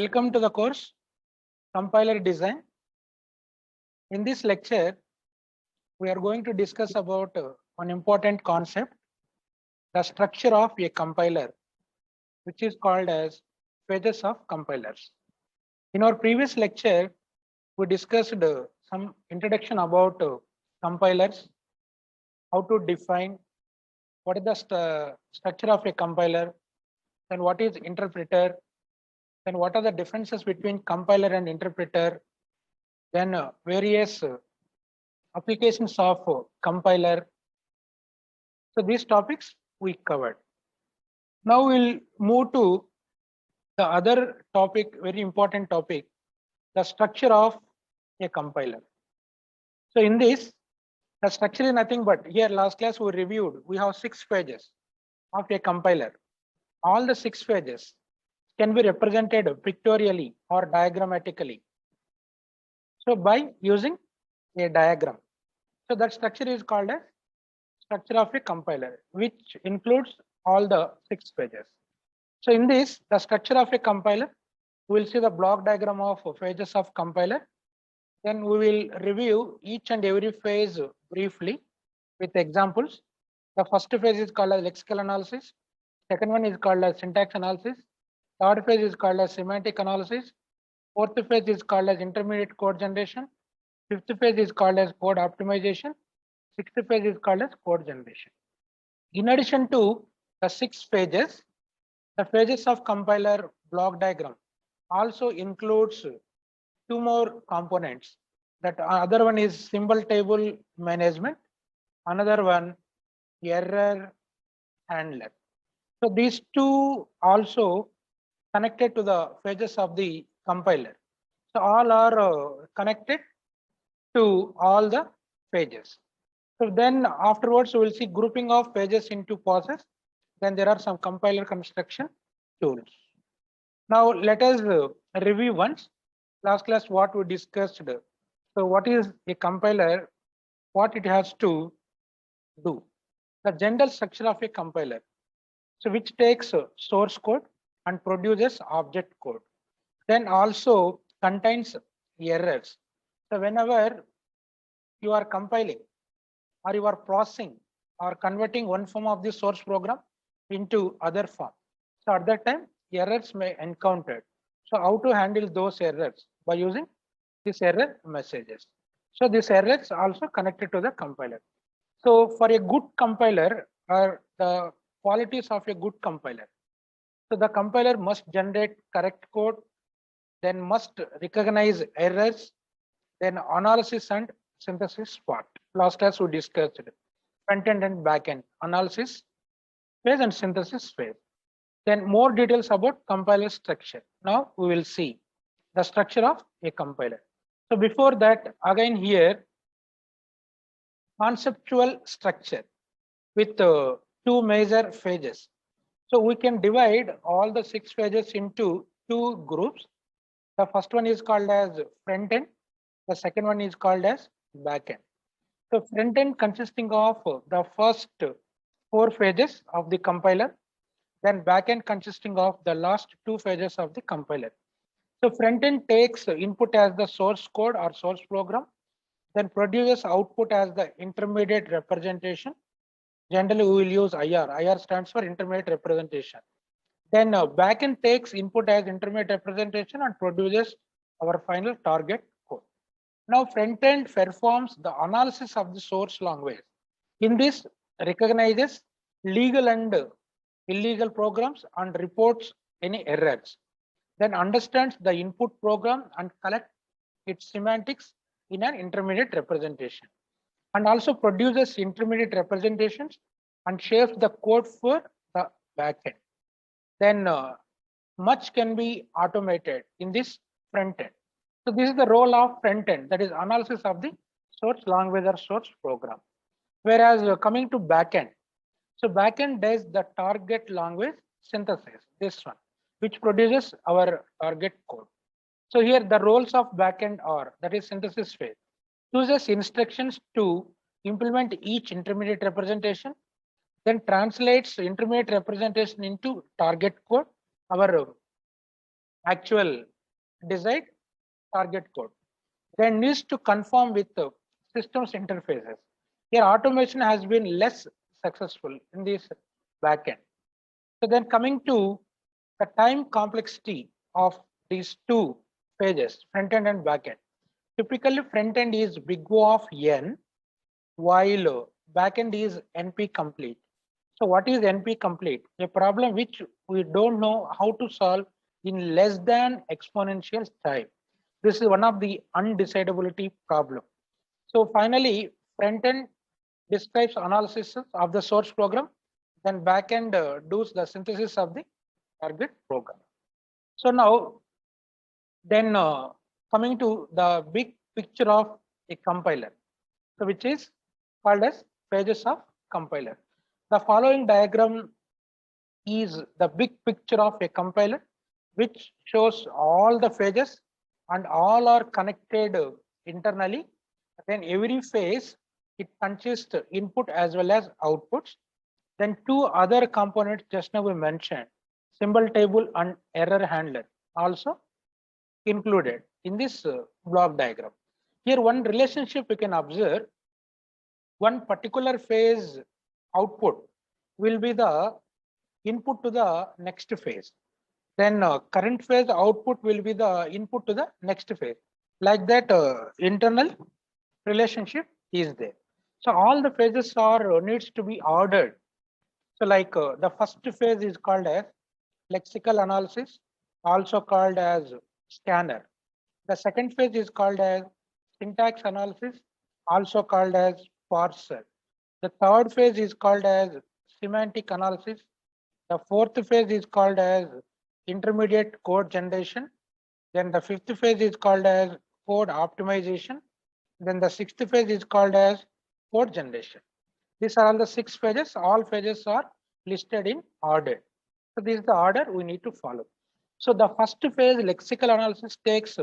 Welcome to the course Compiler Design. In this lecture, we are going to discuss about an important concept, the structure of a compiler, which is called as phases of compilers. In our previous lecture, we discussed some introduction about compilers, how to define what is the structure of a compiler, then what is interpreter, then what are the differences between compiler and interpreter, then various applications of compiler. So these topics we covered. Now we'll move to the other topic, very important topic, the structure of a compiler. So in this, the structure is nothing but, here last class we reviewed, we have 6 pages of a compiler. All the 6 pages can be represented pictorially or diagrammatically. So by using a diagram. So that structure is called as structure of a compiler, which includes all the 6 pages. So in this, the structure of a compiler, we will see the block diagram of phases of compiler. Then we will review each and every phase briefly with examples. The first phase is called as lexical analysis. Second one is called as syntax analysis. Third phase is called as semantic analysis. Fourth phase is called as intermediate code generation. Fifth phase is called as code optimization. Sixth phase is called as code generation. In addition to the 6 phases, the phases of compiler block diagram also includes 2 more components. That other one is symbol table management, another one error handler. So these 2 also connected to the phases of the compiler. So all are connected to all the pages. So then afterwards we will see grouping of pages into pauses. Then there are some compiler construction tools. Now let us review once. Last class what we discussed. So what is a compiler? What it has to do? The general structure of a compiler. So which takes source code and produces object code. Then also contains errors. So whenever you are compiling or you are processing or converting one form of the source program into other form. So at that time, errors may encounter. So how to handle those errors? By using these error messages. So these errors also connected to the compiler. So for a good compiler, or the qualities of a good compiler. So the compiler must generate correct code, then must recognize errors, then analysis and synthesis part. Last class we discussed front end and back end analysis phase and synthesis phase. Then more details about compiler structure. Now we will see the structure of a compiler. So before that, again here, conceptual structure with 2 major phases. So we can divide all the 6 phases into 2 groups. The first one is called as front end. The second one is called as back end. So front end consisting of the first 4 phases of the compiler, then back end consisting of the last 2 phases of the compiler. So front end takes input as the source code or source program, then produces output as the intermediate representation. Generally we will use IR. IR stands for intermediate representation. Then backend takes input as intermediate representation and produces our final target code. Now front end performs the analysis of the source language. In this, recognizes legal and illegal programs and reports any errors. Then understands the input program and collect its semantics in an intermediate representation. And also produces intermediate representations and shapes the code for the backend. Then much can be automated in this front end. So this is the role of front end, that is analysis of the source language or source program. Whereas coming to backend, so backend does the target language synthesis, this one, which produces our target code. So here the roles of backend are, that is synthesis phase, uses instructions to implement each intermediate representation, then translates intermediate representation into target code, our actual decide target code, then needs to conform with the systems interfaces. Here automation has been less successful in this backend. So then coming to the time complexity of these two phases, front end and back end. Typically front end is big O of n, while back end is NP complete. So what is NP complete? A problem which we don't know how to solve in less than exponential time. This is one of the undecidability problem. So finally, front end describes analysis of the source program, then back end does the synthesis of the target program. So now, then coming to the big picture of a compiler, so which is called as phases of compiler. The following diagram is the big picture of a compiler, which shows all the phases and all are connected internally. Then every phase, it consists input as well as outputs. Then two other components just now we mentioned, symbol table and error handler, also included in this block diagram. Here one relationship we can observe, one particular phase output will be the input to the next phase. Then current phase output will be the input to the next phase. Like that internal relationship is there. So all the phases are needs to be ordered. So like the first phase is called as lexical analysis, also called as scanner. The second phase is called as syntax analysis, also called as parser. The third phase is called as semantic analysis. The fourth phase is called as intermediate code generation. Then the fifth phase is called as code optimization. Then the sixth phase is called as code generation. These are all the 6 phases. All phases are listed in order. So this is the order we need to follow. So the first phase, lexical analysis, takes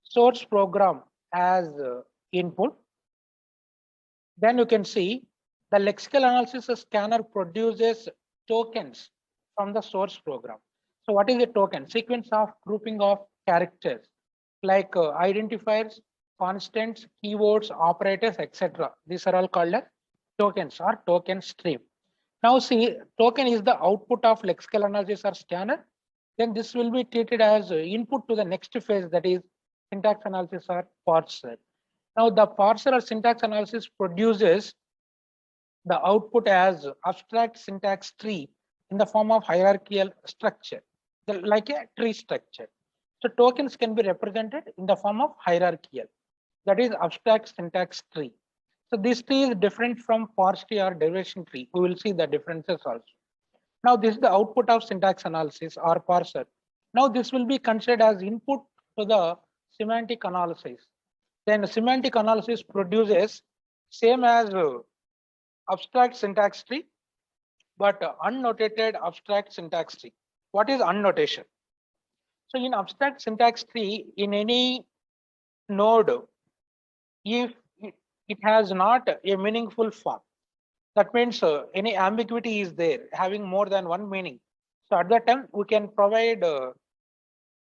source program as input. Then you can see the lexical analysis scanner produces tokens from the source program. So what is a token? Sequence of grouping of characters like identifiers, constants, keywords, operators, etc. These are all called as tokens or token stream. Now see, token is the output of lexical analysis or scanner. Then this will be treated as input to the next phase, that is syntax analysis or parser. Now the parser or syntax analysis produces the output as abstract syntax tree in the form of hierarchical structure, like a tree structure. So tokens can be represented in the form of hierarchical, that is abstract syntax tree. So this tree is different from parse tree or derivation tree. We will see the differences also. Now this is the output of syntax analysis or parser. Now this will be considered as input to the semantic analysis. Then semantic analysis produces same as abstract syntax tree, but unnotated abstract syntax tree. What is annotation? So in abstract syntax tree, in any node, if it has not a meaningful form, that means any ambiguity is there, having more than one meaning. So at that time, we can provide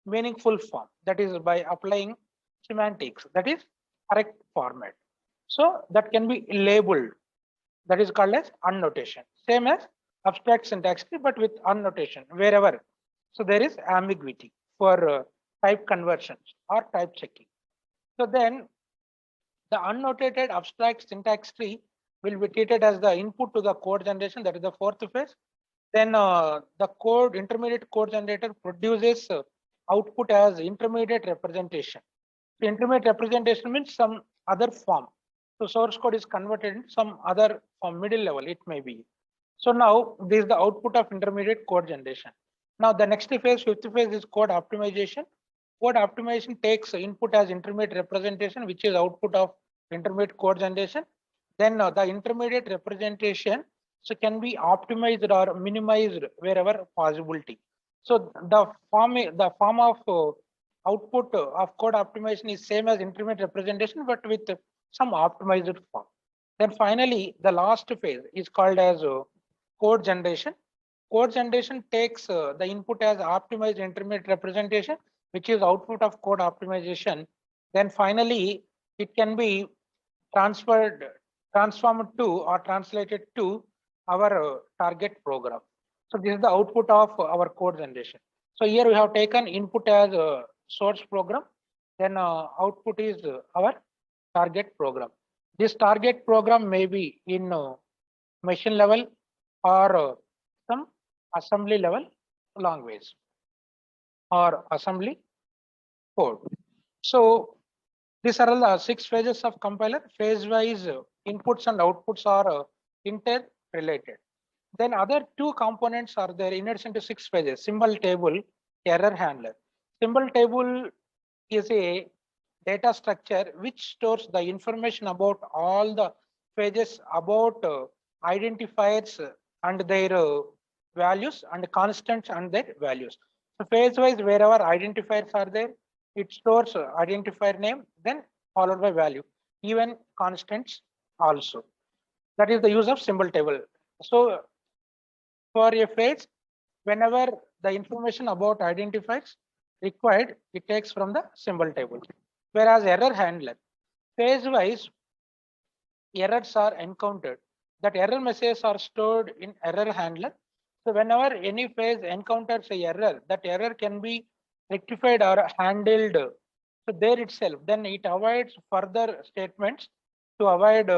meaningful form, that is by applying semantics, that is correct format. So that can be labeled, that is called as annotation. Same as abstract syntax tree, but with annotation wherever. So there is ambiguity for type conversions or type checking. So then the annotated abstract syntax tree will be treated as the input to the code generation, that is the fourth phase. Then the code intermediate code generator produces output as intermediate representation. The intermediate representation means some other form. So source code is converted in some other form, middle level it may be. So now this is the output of intermediate code generation. Now the next phase, fifth phase, is code optimization. Code optimization takes input as intermediate representation, which is output of intermediate code generation. Then the intermediate representation can be optimized or minimized wherever possibility. So the form of output of code optimization is same as intermediate representation, but with some optimized form. Then finally, the last phase is called as code generation. Code generation takes the input as optimized intermediate representation, which is output of code optimization. Then finally, it can be transformed to or translated to our target program. So this is the output of our code generation. So here we have taken input as a source program, then output is our target program. This target program may be in machine level or some assembly level language or assembly code. So these are the 6 phases of compiler. Phase wise inputs and outputs are interrelated. Then other 2 components are there in addition to 6 phases: symbol table, error handler. Symbol table is a data structure which stores the information about all the phases, about identifiers and their values, and constants and their values. So phase wise, wherever identifiers are there, it stores identifier name, then followed by value, even constants also. That is the use of symbol table. So for a phase, whenever the information about identifiers required, it takes from the symbol table. Whereas error handler, phase wise errors are encountered, that error messages are stored in error handler. So whenever any phase encounters a error, that error can be rectified or handled so there itself, then it avoids further statements to avoid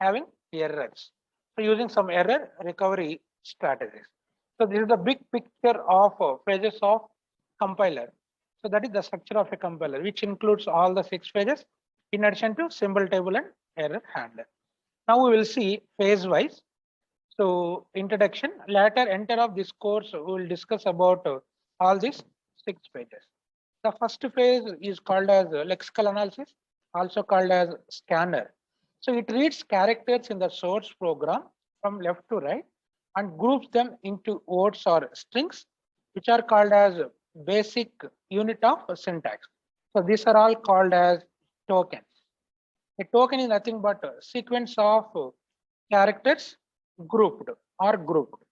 having errors. So using some error recovery strategies. So this is the big picture of phases of compiler. So that is the structure of a compiler, which includes all the 6 phases in addition to symbol table and error handler. Now we will see phase wise. So introduction, later enter of this course, we will discuss about all these 6 phases. The first phase is called as lexical analysis, also called as scanner. So it reads characters in the source program from left to right and groups them into words or strings, which are called as basic unit of syntax. So these are all called as tokens. A token is nothing but a sequence of characters grouped or grouped.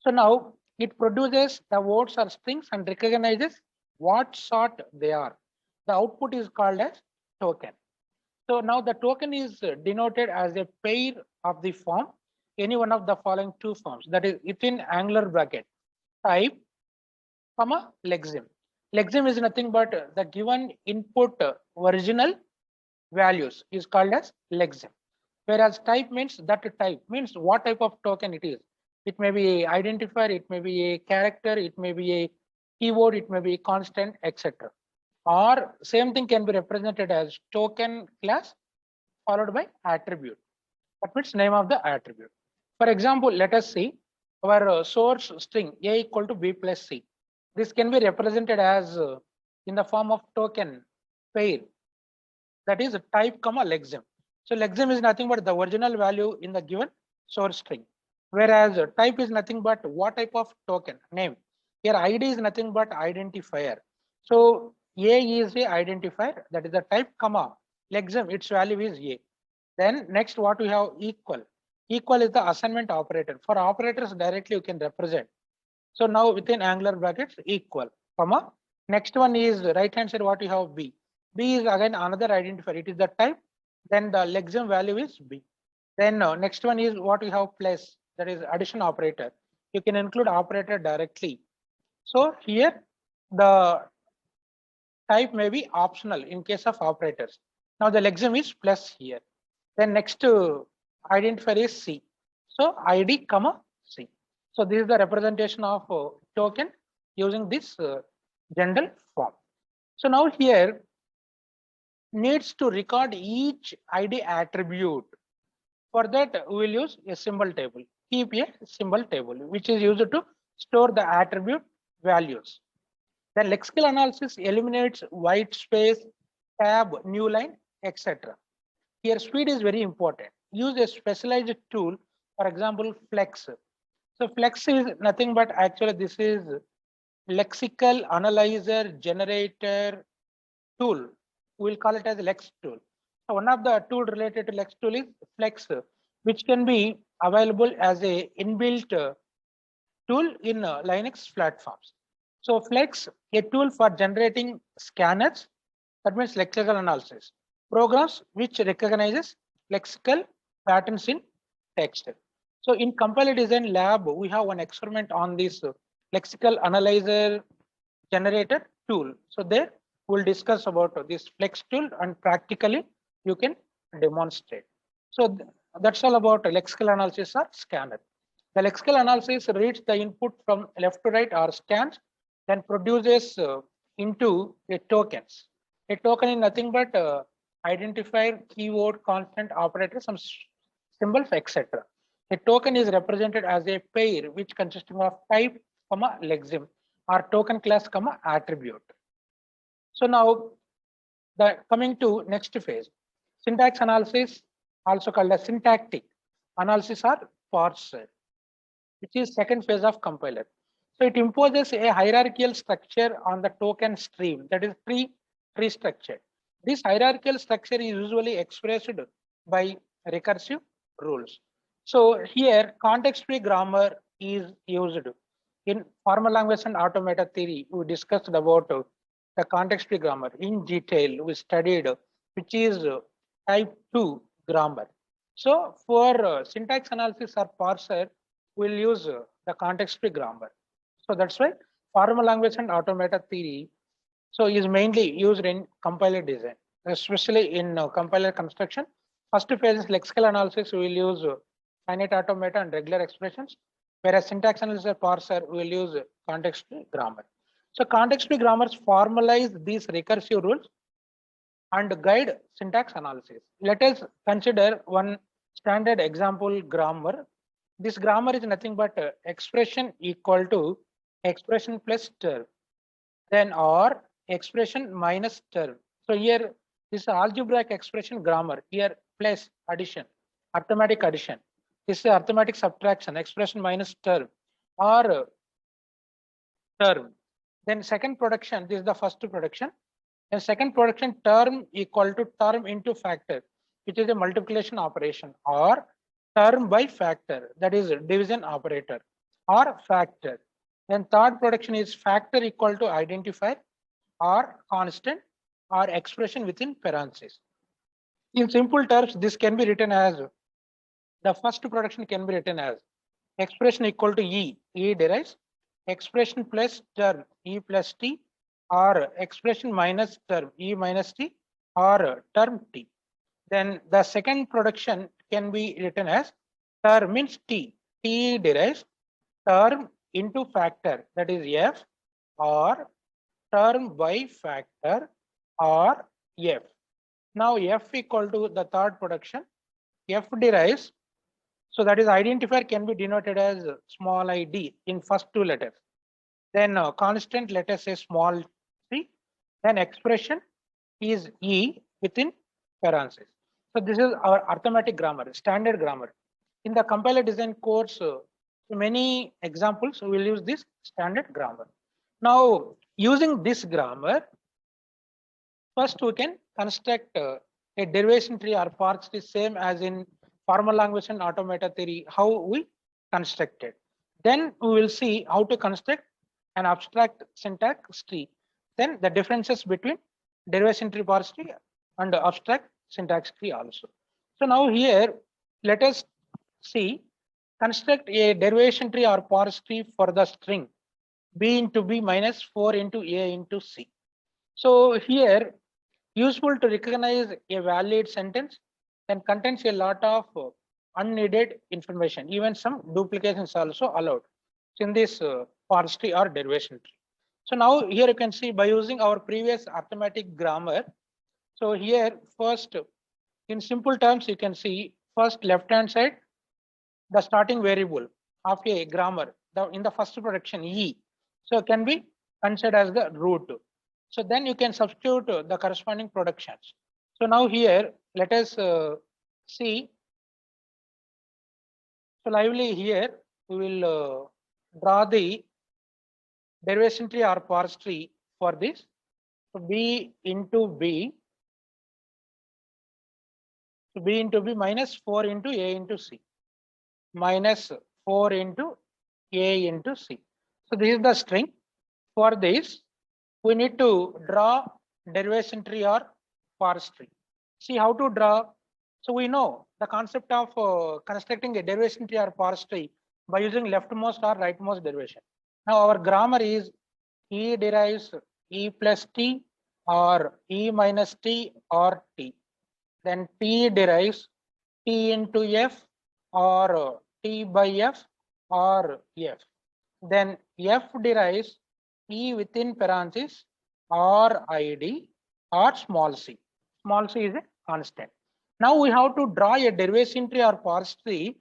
So now it produces the words or strings and recognizes what sort they are. The output is called as token. So now the token is denoted as a pair of the form, any one of the following 2 forms, that is within angular bracket, type, comma, lexeme. Lexeme is nothing but the given input original values is called as lexeme. Whereas type means that type means what type of token it is. It may be a identifier, it may be a character, it may be a keyword, it may be a constant, etc. Or same thing can be represented as token class followed by attribute. That means name of the attribute. For example, let us see our source string a equal to b plus c. This can be represented as in the form of token pair, that is type comma lexeme. So lexeme is nothing but the original value in the given source string, whereas type is nothing but what type of token name. Here ID is nothing but identifier. So a is a identifier, that is the type comma lexeme, its value is a. Then next what we have equal. Equal is the assignment operator. For operators directly you can represent. So now within angular brackets equal comma. Next one is right hand side what we have b. B is again another identifier. It is the type. Then the lexeme value is b. Then next one is what we have plus, that is addition operator. You can include operator directly. So here the type may be optional in case of operators. Now the lexeme is plus here. Then next identifier is C. So ID comma C. So this is the representation of token using this general form. So now here needs to record each ID attribute. For that we will use a symbol table. Keep a symbol table which is used to store the attribute values. The lexical analysis eliminates white space, tab, new line, etc. Here speed is very important. Use a specialized tool, for example, Flex. So Flex is nothing but actually this is lexical analyzer generator tool. We'll call it as Lex tool. So one of the tool related to Lex tool is Flex, which can be available as a inbuilt tool in Linux platforms. So Flex, a tool for generating scanners, that means lexical analysis, programs which recognizes lexical patterns in text. So in compiler design lab, we have one experiment on this lexical analyzer generator tool. So there we'll discuss about this Flex tool and practically you can demonstrate. So that's all about lexical analysis or scanner. The lexical analysis reads the input from left to right or scans, then produces into a tokens. A token is nothing but identifier, keyword, constant, operator, some symbols, etc. A token is represented as a pair which consisting of type, comma, lexeme or token class, comma, attribute. So now the coming to next phase, syntax analysis, also called as syntactic analysis or parser, which is second phase of compiler. So it imposes a hierarchical structure on the token stream, that is tree structure. This hierarchical structure is usually expressed by recursive rules. So here context-free grammar is used. In formal language and automata theory, we discussed about the context-free grammar in detail. We studied which is type 2 grammar. So for syntax analysis or parser, we'll use the context-free grammar. So that's why formal language and automata theory so is mainly used in compiler design, especially in compiler construction. First phase is lexical analysis. We will use finite automata and regular expressions, whereas syntax analysis or parser we will use context-free grammar. So context-free grammars formalize these recursive rules and guide syntax analysis. Let us consider one standard example grammar. This grammar is nothing but expression equal to expression plus term, then or expression minus term. So here this is algebraic expression grammar, here plus addition, arithmetic addition. This is arithmetic subtraction, expression minus term or term. Then second production, this is the first production. And second production, term equal to term into factor, which is a multiplication operation, or term by factor, that is division operator or factor. Then third production is factor equal to identifier or constant or expression within parentheses. In simple terms, this can be written as, the first production can be written as expression equal to E derives, expression plus term E plus T, or expression minus term E minus T, or term T. Then the second production can be written as term means T derives term into factor, that is F, or term by factor, or F. Now F equal to the third production, F derives, so that is identifier can be denoted as small id in first two letters. Then constant, let us say small c. Then expression is E within parentheses. So this is our arithmetic grammar, standard grammar. In the compiler design course, many examples we will use this standard grammar. Now using this grammar, first we can construct a derivation tree or parse tree, same as in formal language and automata theory, how we constructed. Then we will see how to construct an abstract syntax tree. Then the differences between derivation tree, parse tree, and abstract syntax tree also. So now here, let us see, construct a derivation tree or parse tree for the string b into b minus 4 into a into c. So here, useful to recognize a valid sentence, then contains a lot of unneeded information. Even some duplications also allowed in this parse tree or derivation tree. So now here you can see by using our previous arithmetic grammar. So here first, in simple terms, you can see first left hand side, the starting variable of a grammar, in the first production E. So can be considered as the root. So then you can substitute the corresponding productions. So now here, let us see. So lively here, we will draw the derivation tree or parse tree for this. So b into b. So b into b minus 4 into a into c. Minus 4 into a into c. So this is the string For this, we need to draw derivation tree or forest tree. See how to draw. So we know the concept of constructing a derivation tree or forest tree by using leftmost or rightmost derivation. Now our grammar is E derives E plus T or E minus T or T. Then T derives T into F or T by F or F. Then F derives E within parentheses or ID or small c. Small c is a constant. Now we have to draw a derivation tree or forest tree.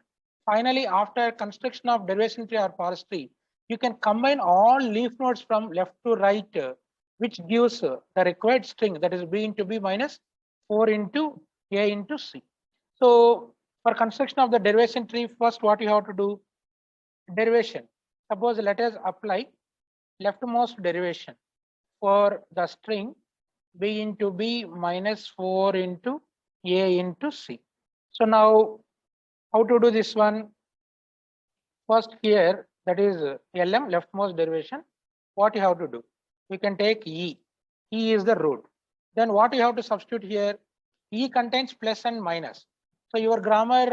Finally, after construction of derivation tree or forest tree, you can combine all leaf nodes from left to right, which gives the required string, that is b into b minus 4 into a into c. So for construction of the derivation tree, first what you have to do, derivation. Suppose let us apply leftmost derivation for the string b into b minus 4 into a into c. So now how to do this one? First here, that is LM, leftmost derivation. What you have to do? We can take E. E is the root. Then what you have to substitute here? E contains plus and minus. So your grammar,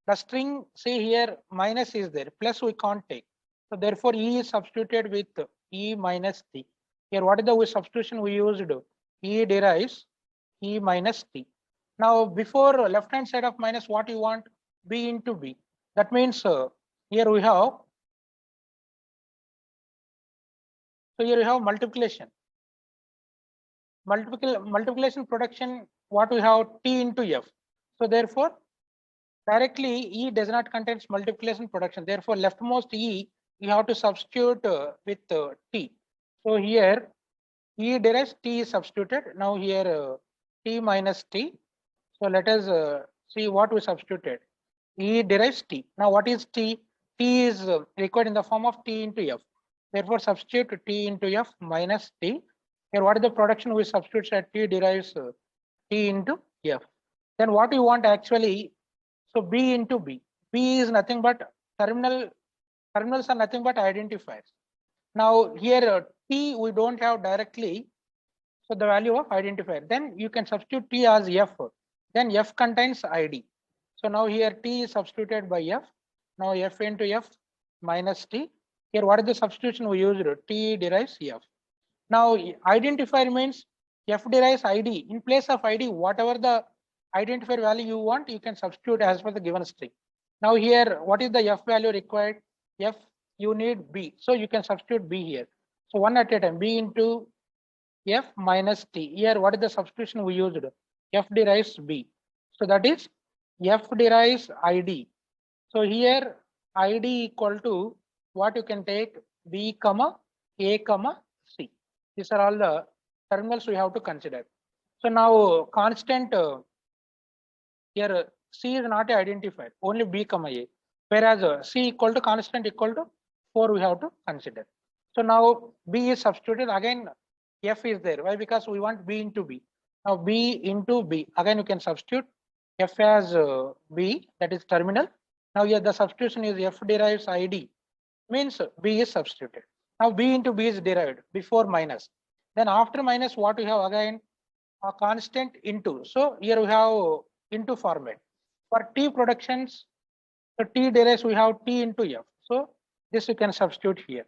the string, say here minus is there, plus we can't take. So therefore E is substituted with E minus T. Here what is the substitution we used? E derives E minus T. Now before left hand side of minus, what you want? B into B. That means here we have, so here we have multiplication. Multiplication production, what we have? T into F. So therefore, directly E does not contain multiplication production. Therefore, leftmost E, you have to substitute with T. So here, E derives T is substituted. Now here, T minus T. So let us see what we substituted. E derives T. Now what is T? T is required in the form of T into F. Therefore, substitute T into F minus T. Here, what is the production we substitute at T derives T into F. Then what you want actually, so B into B. B is nothing but terminals are nothing but identifiers. Now here T we don't have directly, so the value of identifier. Then you can substitute T as F. Then F contains ID. So now here T is substituted by F. Now F into F minus T. Here what is the substitution we used? T derives F. Now identifier means F derives ID. In place of ID, whatever the identifier value you want, you can substitute as per the given string. Now here, what is the F value required? F, you need B. So you can substitute B here. So one at a time, B into F minus T. Here, what is the substitution we used? F derives B. So that is F derives ID. So here ID equal to what you can take? B comma A comma C. These are all the terminals we have to consider. So now constant here C is not identified, only B comma A. Whereas C equal to constant equal to 4 we have to consider. So now B is substituted, again F is there. Why? Because we want B into B. Now B into B, again you can substitute F as B, that is terminal. Now here the substitution is F derives ID, means B is substituted. Now B into B is derived before minus. Then after minus, what we have again? A constant into. So here we have into format. For T productions, the T derives we have T into F. So this you can substitute here.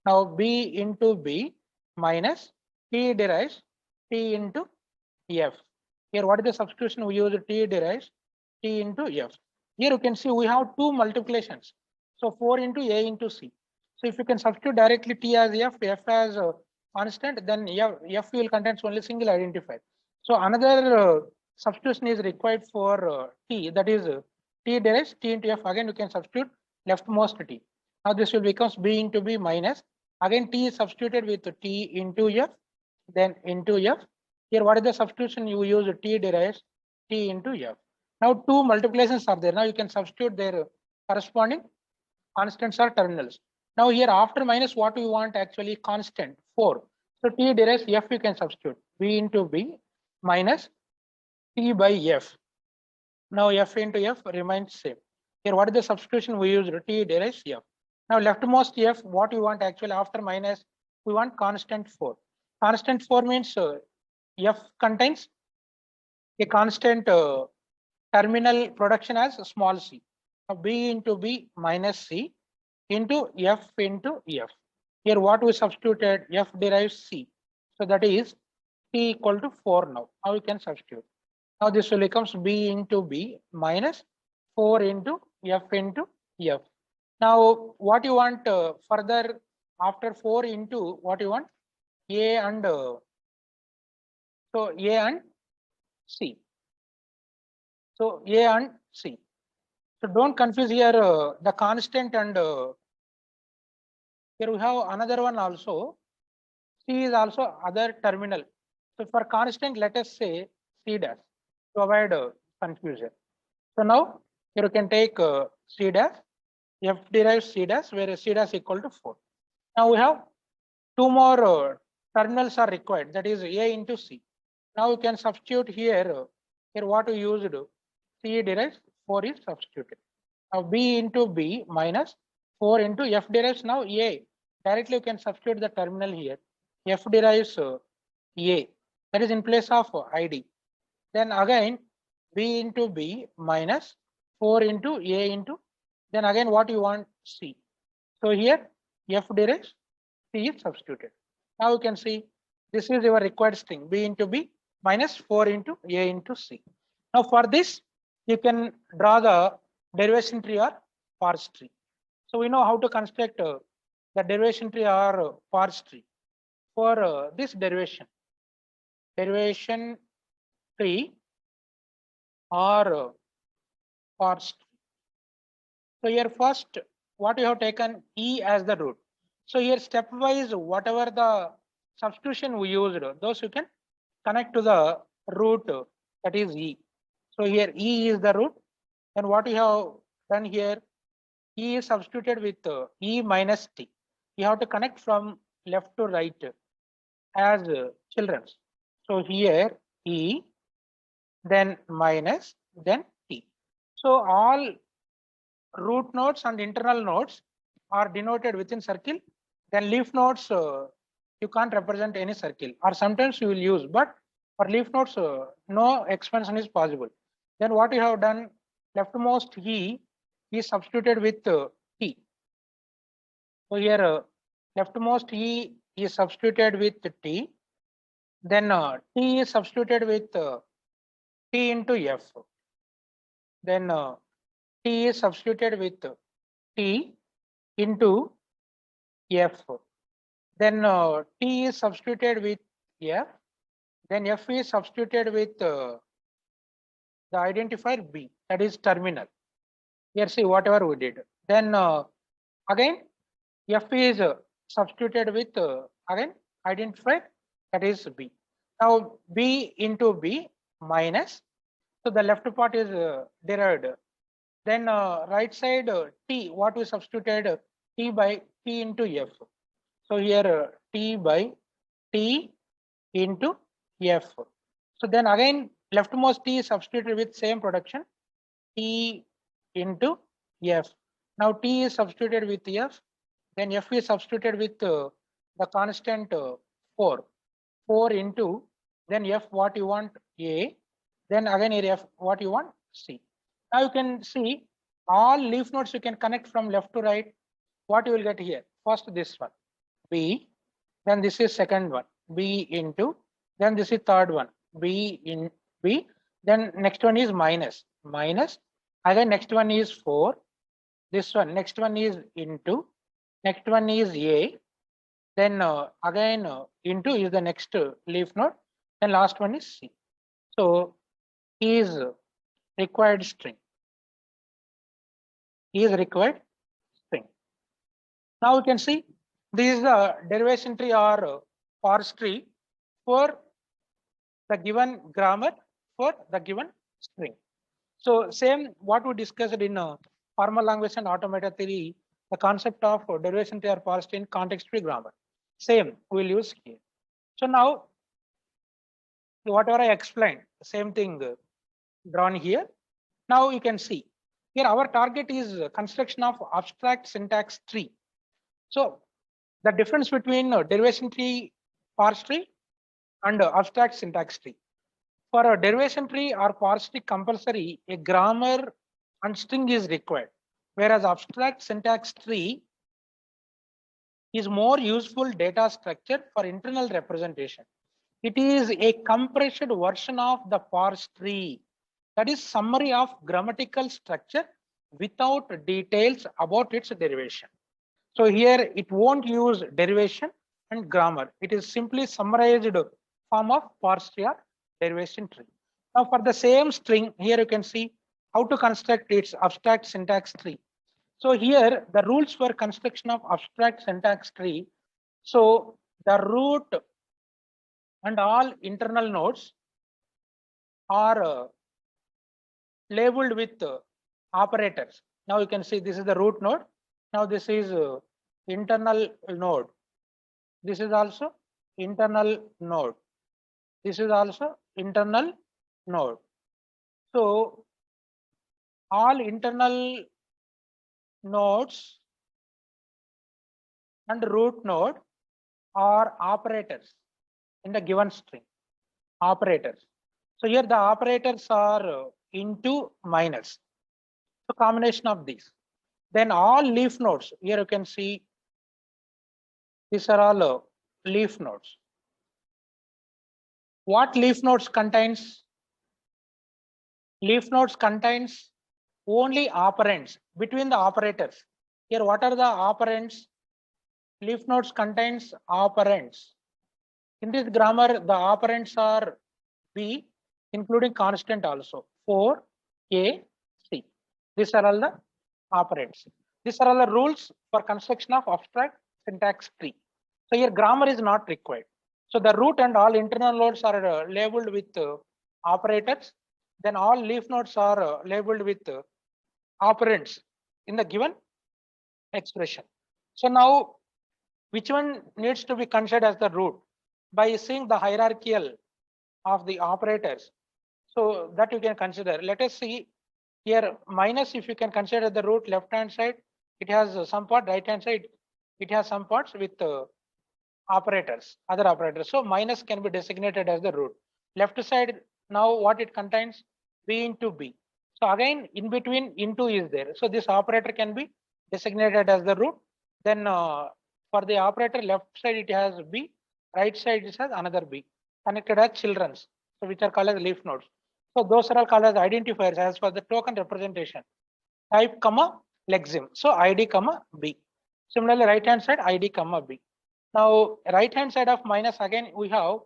Now B into B minus T derives T into F. Here what is the substitution we use? T derives T into F. Here you can see we have two multiplications. So 4 into A into C. So if you can substitute directly T as F, F as constant, then F will contain only single identifier. So another substitution is required for T, that is T derives T into F. Again you can substitute leftmost T. Now this will becomes B into B minus, again T is substituted with T into F, then into F. Here what is the substitution you use? T derives T into F. Now two multiplications are there. Now you can substitute their corresponding constants or terminals. Now here after minus, what we want actually? Constant 4. So T derives F, you can substitute B into B minus T by F. Now F into F remains same. Here what is the substitution we use? T derives F. Now leftmost F, what you want actually after minus? we want constant 4. Constant 4 means F contains a constant terminal production as small c. B into B minus C into F into F. Here what we substituted, F derives C. So that is T equal to 4 now. Now we can substitute. Now this will becomes B into B minus 4 into F into F. Now what you want further after 4 into what you want? A and so A and C. So A and C. So don't confuse here the constant and here we have another one also. C is also other terminal. So for constant, let us say C dash to avoid confusion. So now here you can take C dash, F derives C dash, where C dash equal to 4. Now we have two more terminals are required, that is A into C. Now we can substitute here. Here what we used, C derives 4 is substituted. Now B into B minus 4 into F derives now A. Directly you can substitute the terminal here. F derives A, that is in place of ID. Then again B into B minus 4 into A into, then again what you want, C. So here F derives C is substituted. Now you can see this is your required string, B into B minus 4 into A into C. Now for this you can draw the derivation tree or parse tree. So we know how to construct the derivation tree or parse tree. For this derivation tree or parse tree. So here first what you have taken E as the root. So here stepwise whatever the substitution we used, those you can connect to the root, that is E. So here E is the root. Then what you have done here, E is substituted with E minus T. You have to connect from left to right as children. So here E, then minus, then T. So all root nodes and internal nodes are denoted within circle. Then leaf nodes you can't represent any circle, or sometimes you will use, but for leaf nodes no expansion is possible. Then what you have done, leftmost E is substituted with T. So here leftmost E is substituted with T. Then T is substituted with T into F. Then T is substituted with T into F. Then T is substituted with F. Then F is substituted with the identifier B, that is terminal. Here see whatever we did. Then again F is substituted with again identifier, that is B. Now B into B minus, so the left part is derived. Then right side T, what we substituted, T by T into F. So here T by T into F. So then again leftmost T is substituted with same production, T into F. Now T is substituted with F. Then F is substituted with the constant 4. 4 into, then F what you want, A. Then again here F what you want, C. Now you can see all leaf nodes you can connect from left to right. What you will get here? First this one, B. Then this is second one, B into. Then this is third one, B in B. Then next one is minus. Again next one is 4. This one, next one is into. Next one is A. Then again into is the next leaf node. Then last one is C. So E is required string. E is required string. Now you can see this is the derivation tree or parse tree for the given grammar for the given string. So same what we discussed in formal language and automata theory, the concept of derivation tree or parse tree in context-free grammar. Same we'll use here. So now whatever I explained, same thing drawn here. Now you can see here our target is construction of abstract syntax tree. So The difference between derivation tree, parse tree, and abstract syntax tree. For a derivation tree or parse tree compulsory, a grammar and string is required, whereas abstract syntax tree is more useful data structure for internal representation. It is a compressed version of the parse tree, that is summary of grammatical structure without details about its derivation. So here it won't use derivation and grammar. It is simply summarized form of parse tree or derivation tree. Now for the same string, here you can see how to construct its abstract syntax tree. So here the rules for construction of abstract syntax tree. So the root and all internal nodes are labeled with operators. Now you can see this is the root node. Now this is internal node. This is also internal node. This is also internal node. So all internal nodes and root node are operators in the given string. Operators. So here the operators are into, minus. So combination of these. Then all leaf nodes. Here you can see these are all leaf nodes. What leaf nodes contains? Leaf nodes contains only operands between the operators. Here, what are the operands? Leaf nodes contains operands. In this grammar, the operands are B, including constant also, 4, A, C. These are all the operands. These are all the rules for construction of abstract syntax tree. So here grammar is not required. So the root and all internal nodes are labeled with operators. Then all leaf nodes are labeled with operands in the given expression. So now, which one needs to be considered as the root? By seeing the hierarchical of the operators, so that you can consider. Let us see here, minus, if you can consider the root, left hand side it has some part, right hand side it has some parts with operators, other operators. So minus can be designated as the root. Left side, now what it contains? B into B. So again, in between into is there. So this operator can be designated as the root. Then for the operator, left side it has B, right side it has another B, connected as children's, so which are called as leaf nodes. So those are all called as identifiers as for the token representation. Type comma lexeme. So ID comma B. Similarly, right hand side ID comma B. Now right hand side of minus, again we have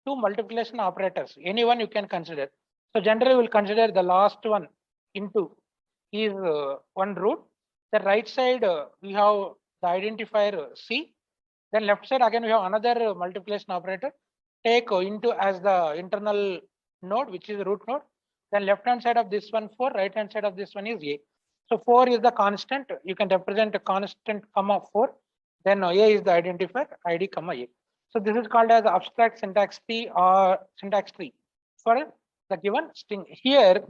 two multiplication operators. Any one you can consider. So generally we'll consider the last one into is one root. The right side we have the identifier C. Then left side again we have another multiplication operator. Take into as the internal node, which is root node. Then left hand side of this one 4, right hand side of this one is A. So 4 is the constant. You can represent a constant comma 4. Then A is the identifier ID comma A. So this is called as abstract syntax tree or syntax tree for the given string. Here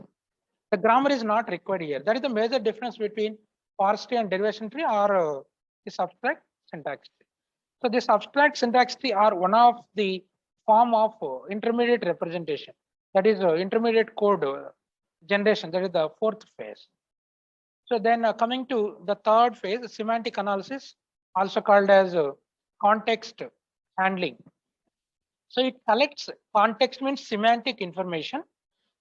the grammar is not required here. That is the major difference between parse tree and derivation tree or this abstract syntax tree. So this abstract syntax tree are one of the form of intermediate representation. That is intermediate code generation. That is the fourth phase. So then coming to the third phase, semantic analysis, also called as context handling. So it collects, context means semantic information,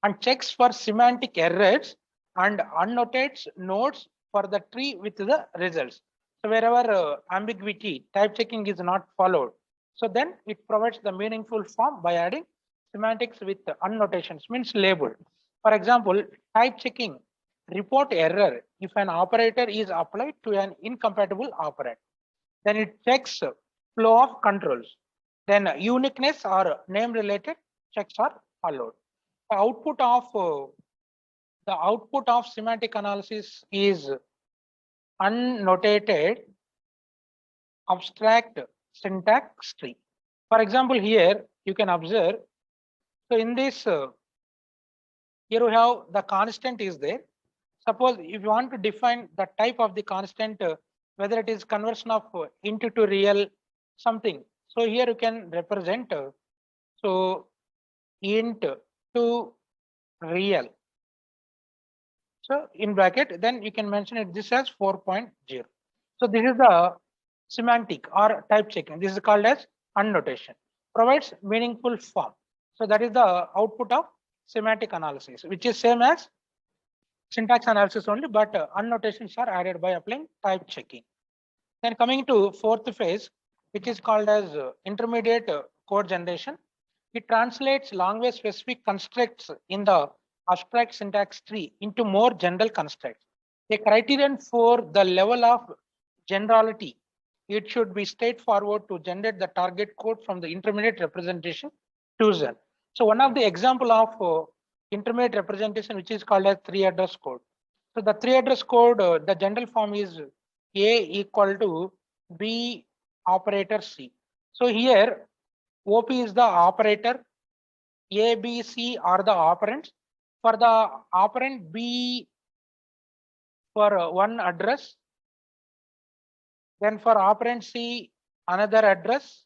and checks for semantic errors and annotates nodes for the tree with the results. So wherever ambiguity, type checking is not followed, so then it provides the meaningful form by adding semantics with annotations, means label. For example, type checking report error if an operator is applied to an incompatible operand. Then it checks flow of controls. Then uniqueness or name related checks are followed. The output of semantic analysis is annotated abstract syntax tree. For example, here you can observe. So in this, here we have the constant is there. Suppose if you want to define the type of the constant whether it is conversion of int to real something. So here you can represent so int to real. So in bracket, then you can mention it this as 4.0. So this is the semantic or type checking. This is called as annotation. Provides meaningful form. So that is the output of semantic analysis, which is same as syntax analysis only, but annotations are added by applying type checking. Then coming to fourth phase, which is called as intermediate code generation. It translates language specific constructs in the abstract syntax tree into more general constructs. A criterion for the level of generality, it should be straightforward to generate the target code from the intermediate representation chosen. So one of the example of intermediate representation, which is called as 3-address code. So the 3-address code, the general form is A equal to B operator C. So here OP is the operator, A, B, C are the operands. For the operand B for one address, then for operand C another address,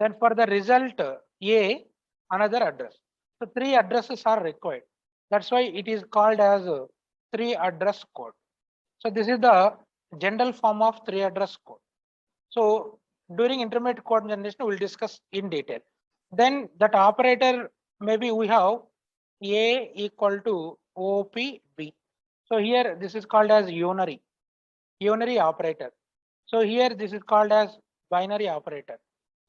then for the result A another address. So 3 addresses are required. That's why it is called as 3-address code. So this is the general form of 3-address code. So during intermediate code generation, we'll discuss in detail. Then that operator, maybe we have A equal to OPB. So here this is called as unary operator. So here this is called as binary operator.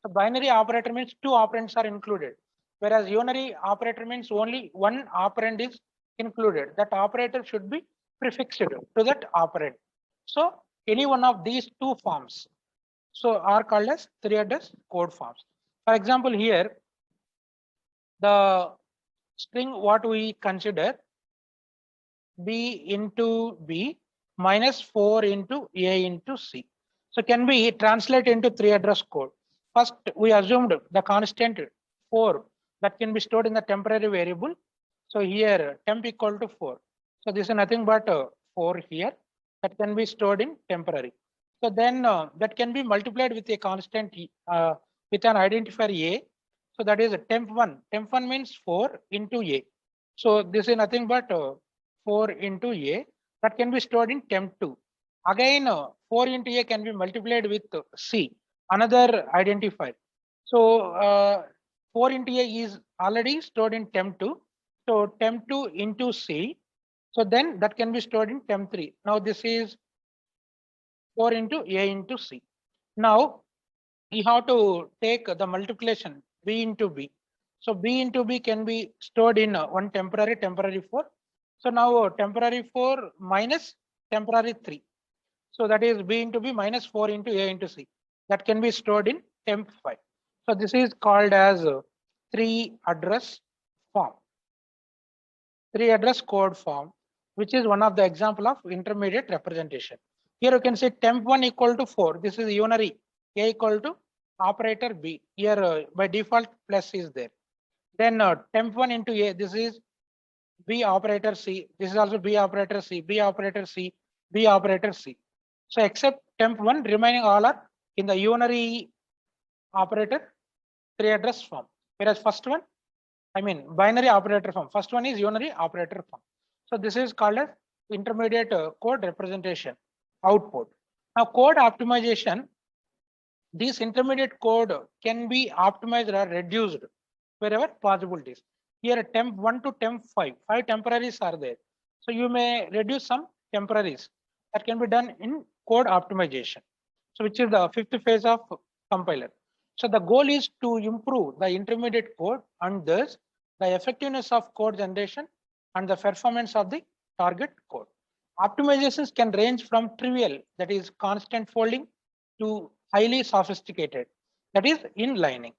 So binary operator means 2 operands are included, whereas unary operator means only one operand is included. That operator should be prefixed to that operand. So any one of these 2 forms so are called as 3-address code forms. For example, here the string what we consider B into B minus 4 into A into C. So can be translated into 3-address code. First, we assumed the constant 4 that can be stored in the temporary variable. So here temp equal to 4. So this is nothing but 4 here that can be stored in temporary. So then that can be multiplied with a constant with an identifier A. So that is temp1. Temp1 means 4 into A. So this is nothing but 4 into A that can be stored in temp2. Again, 4 into A can be multiplied with C, another identifier. So 4 into A is already stored in temp2. So temp2 into C. So then that can be stored in temp3. Now this is 4 into A into C. Now you have to take the multiplication B into B. So B into B can be stored in one temporary 4. So now temporary 4 minus temporary 3. So that is B into B minus 4 into A into C. That can be stored in temp5. So this is called as 3-address form. 3-address code form, which is one of the example of intermediate representation. Here you can say temp1 equal to 4. This is unary. A equal to operator B. Here by default plus is there. Then temp1 into A. This is B operator C. This is also B operator C. B operator C. B operator C. So except temp1, remaining all are in the unary operator 3-address form. Whereas first one, I mean binary operator form. First one is unary operator form. So this is called as intermediate code representation output. Now code optimization, this intermediate code can be optimized or reduced wherever possible it is. Here temp1 to temp5, 5 temporaries are there. So you may reduce some temporaries. That can be done in code optimization. So which is the 5th phase of compiler. So the goal is to improve the intermediate code and thus the effectiveness of code generation and the performance of the target code. Optimizations can range from trivial, that is constant folding, to highly sophisticated, that is inlining.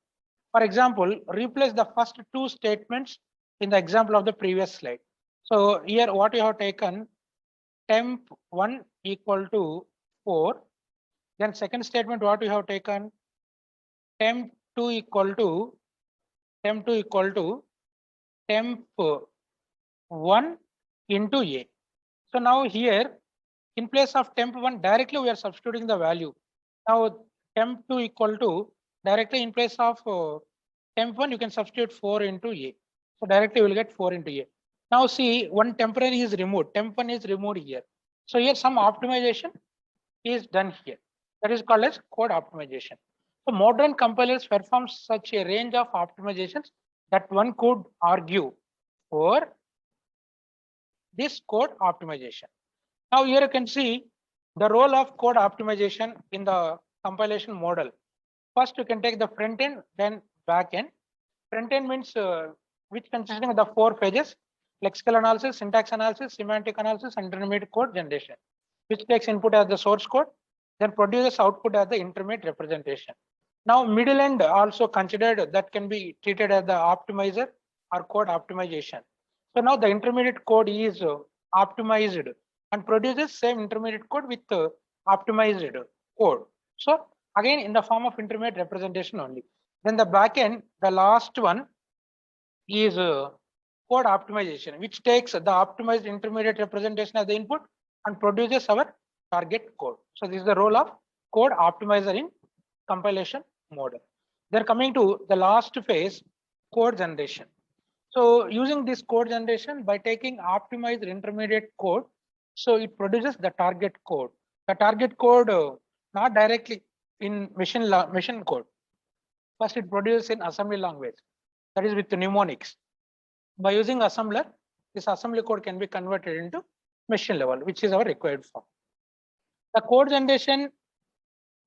For example, replace the first 2 statements in the example of the previous slide. So here what you have taken, temp1 equal to 4. Then second statement what we have taken, temp2 equal to temp1 into A. So now here In place of temp1, directly we are substituting the value. Now temp2 equal to, directly in place of temp1, you can substitute 4 into A. So directly you will get 4 into A. Now see, one temporary is removed. Temp1 is removed here. So here some optimization is done here. That is called as code optimization. So modern compilers perform such a range of optimizations that one could argue for this code optimization. Now here you can see the role of code optimization in the compilation model. First, you can take the front end, then back end. Front end means which consisting of the 4 phases: lexical analysis, syntax analysis, semantic analysis, and intermediate code generation, which takes input as the source code, then produces output as the intermediate representation. Now middle end also considered, that can be treated as the optimizer or code optimization. So now the intermediate code is optimized and produces same intermediate code with optimized code. So again in the form of intermediate representation only. Then the backend, the last one is code optimization, which takes the optimized intermediate representation as the input and produces our target code. So this is the role of code optimizer in compilation model. They're coming to the last phase, code generation. So using this code generation, by taking optimized intermediate code, so it produces the target code. The target code not directly in machine code. First it produces in assembly language, that is with the mnemonics. By using assembler, this assembly code can be converted into machine level, which is our required form. The code generation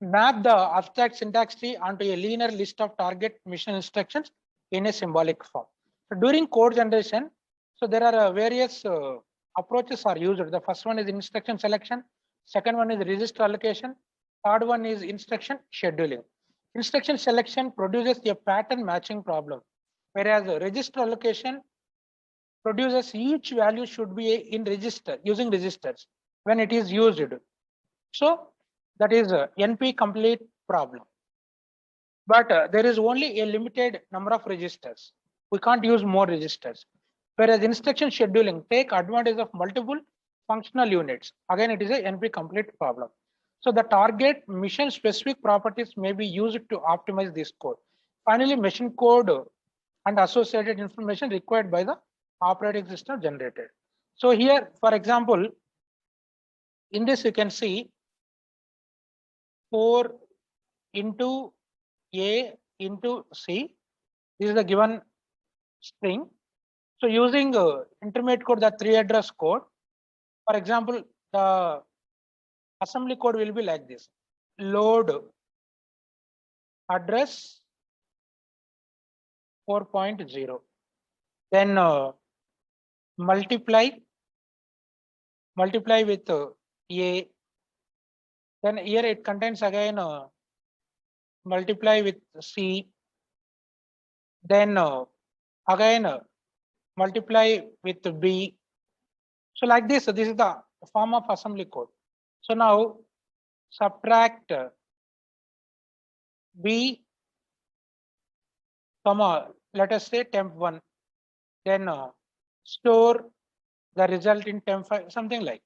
map the abstract syntax tree onto a linear list of target mission instructions in a symbolic form. So during code generation, so there are various approaches are used. The first one is instruction selection, second one is register allocation, third one is instruction scheduling. Instruction selection produces a pattern matching problem, whereas register allocation produces each value should be in register using registers when it is used. So that is a NP complete problem. But there is only a limited number of registers. We can't use more registers. Whereas instruction scheduling take advantage of multiple functional units. Again, it is a NP complete problem. So the target mission specific properties may be used to optimize this code. Finally, machine code and associated information required by the operating system generated. So here, for example, in this you can see 4 into A into C. This is the given string. So using intermediate code, the 3 address code, for example, the assembly code will be like this: load address 4.0, then multiply with A, then here it contains again multiply with C, then again multiply with B. So like this, this is the form of assembly code. So now subtract B, comma, let us say temp1, then store the result in temp5, something like.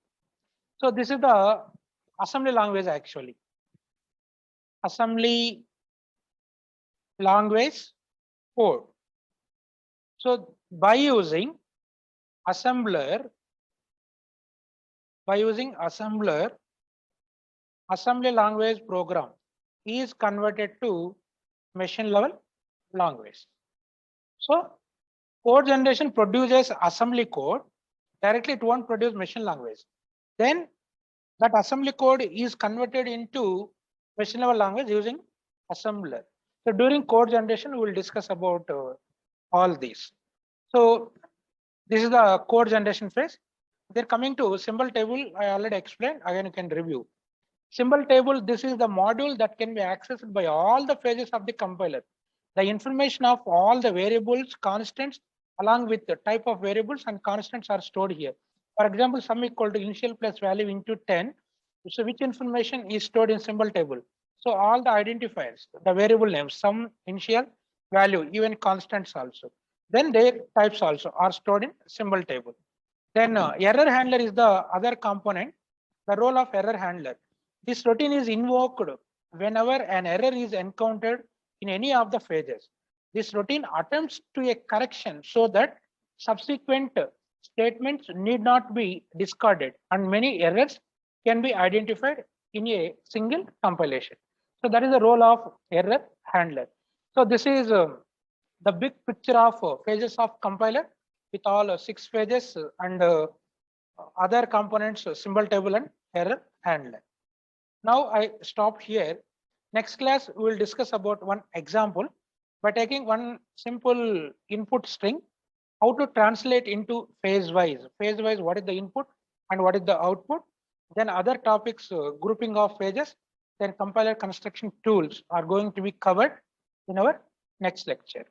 So this is the assembly language actually. Assembly language code. So by using assembler, assembly language program is converted to machine level language. So code generation produces assembly code. Directly it won't produce machine language. Then that assembly code is converted into machine level language using assembler. So during code generation, we will discuss about all these. So this is the code generation phase. They're coming to symbol table. I already explained. Again, you can review. Symbol table, this is the module that can be accessed by all the phases of the compiler. The information of all the variables, constants, along with the type of variables and constants are stored here. For example, sum equal to initial plus value into 10. So which information is stored in symbol table? So all the identifiers, the variable names, sum, initial, value, even constants also. Then their types also are stored in symbol table. Then error handler is the other component The role of error handler. This routine is invoked whenever an error is encountered in any of the phases. This routine attempts to a correction so that subsequent statements need not be discarded and many errors can be identified in a single compilation. So that is the role of error handler. So this is the big picture of phases of compiler with all 6 phases and other components, symbol table and error handler. Now I stop here. Next class we will discuss about one example by taking one simple input string, how to translate into phase wise. Phase wise, what is the input and what is the output? Then other topics, grouping of phases, then compiler construction tools are going to be covered in our next lecture.